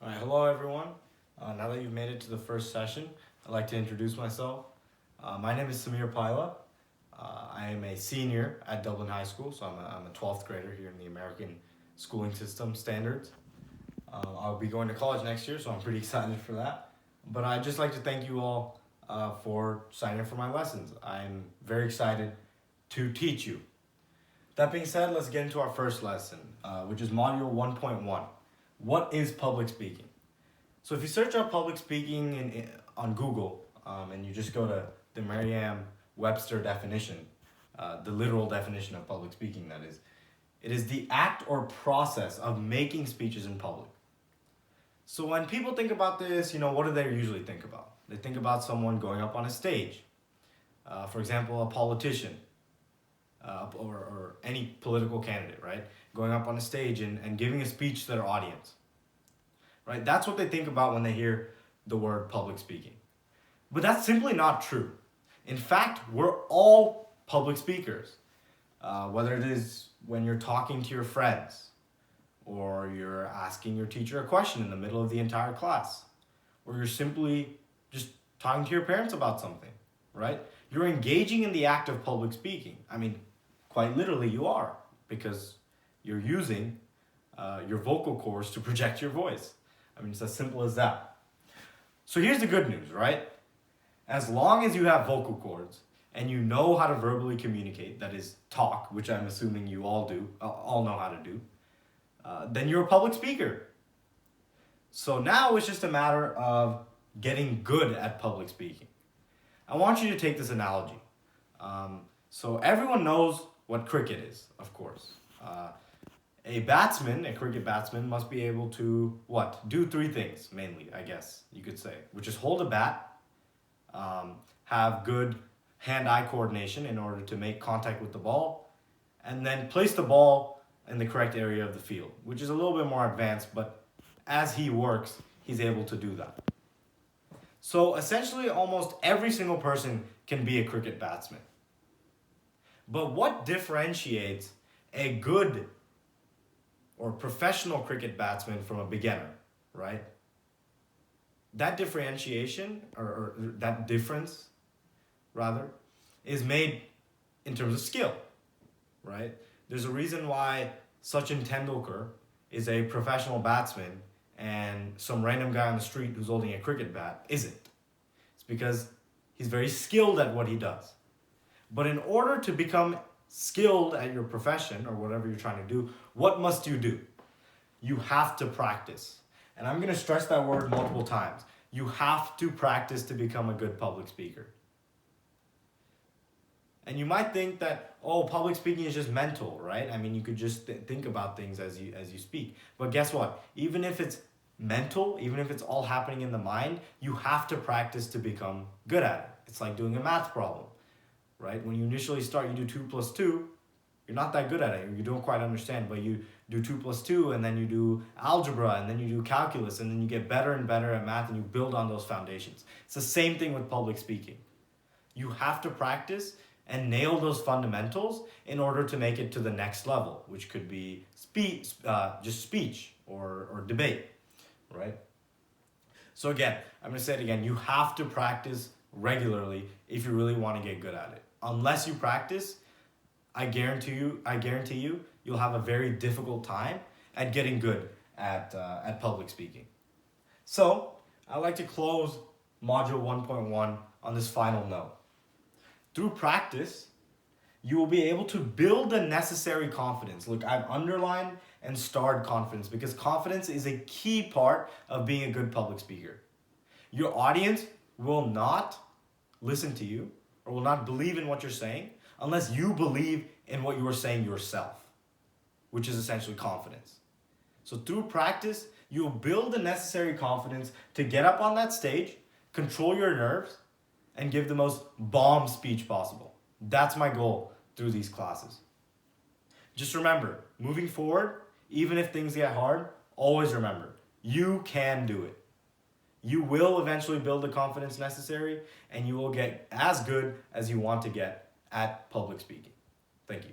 All right, hello everyone. Now that you've made it to the first session, I'd like to introduce myself. My name is Samir Paila. I am a senior at Dublin High School, so I'm a 12th grader here in the American schooling system standards. I'll be going to college next year, so I'm pretty excited for that. But I'd just like to thank you all for signing up for my lessons. I'm very excited to teach you. That being said, let's get into our first lesson, which is Module 1.1. What is public speaking? So if you search up public speaking on Google and you just go to the Merriam-Webster definition, the literal definition of public speaking, that is, it is the act or process of making speeches in public. So when people think about this, what do they usually think about? They think about someone going up on a stage. For example, a politician or any political candidate, right? Going up on a stage and giving a speech to their audience, right? That's what they think about when they hear the word public speaking. But that's simply not true. In fact, we're all public speakers, whether it is when you're talking to your friends, or you're asking your teacher a question in the middle of the entire class, or you're simply just talking to your parents about something, right? You're engaging in the act of public speaking. I mean, quite literally you are, because you're using your vocal cords to project your voice. I mean, it's as simple as that. So here's the good news, right? As long as you have vocal cords and you know how to verbally communicate, that is talk, which I'm assuming you all know how to do, then you're a public speaker. So now it's just a matter of getting good at public speaking. I want you to take this analogy. So everyone knows what cricket is, of course. A cricket batsman, must be able to, do three things, mainly, I guess, you could say, which is hold a bat, have good hand-eye coordination in order to make contact with the ball, and then place the ball in the correct area of the field, which is a little bit more advanced, but as he works, he's able to do that. So essentially, almost every single person can be a cricket batsman. But what differentiates a good or professional cricket batsman from a beginner, right? That differentiation, or that difference, rather, is made in terms of skill, right? There's a reason why Sachin Tendulkar is a professional batsman and some random guy on the street who's holding a cricket bat isn't. It's because he's very skilled at what he does. But in order to become skilled at your profession or whatever you're trying to do, what must you do? You have to practice. And I'm going to stress that word multiple times. You have to practice to become a good public speaker. And you might think that, public speaking is just mental, right? I mean, you could just think about things as you speak. But guess what? Even if it's mental, even if it's all happening in the mind, you have to practice to become good at it. It's like doing a math problem, right? When you initially start, you do 2 plus 2. You're not that good at it. You don't quite understand, but you do 2 plus 2, and then you do algebra, and then you do calculus, and then you get better and better at math, and you build on those foundations. It's the same thing with public speaking. You have to practice and nail those fundamentals in order to make it to the next level, which could be just speech or debate, right? So again, I'm going to say it again. You have to practice regularly if you really want to get good at it. Unless you practice, I guarantee you, you'll have a very difficult time at getting good at public speaking. So I'd like to close Module 1.1 on this final note. Through practice, you will be able to build the necessary confidence. Look, I've underlined and starred confidence because confidence is a key part of being a good public speaker. Your audience will not listen to you or will not believe in what you're saying unless you believe in what you are saying yourself, which is essentially confidence. So through practice, you'll build the necessary confidence to get up on that stage, control your nerves, and give the most bomb speech possible. That's my goal through these classes. Just remember, moving forward, even if things get hard, always remember, you can do it. You will eventually build the confidence necessary, and you will get as good as you want to get at public speaking. Thank you.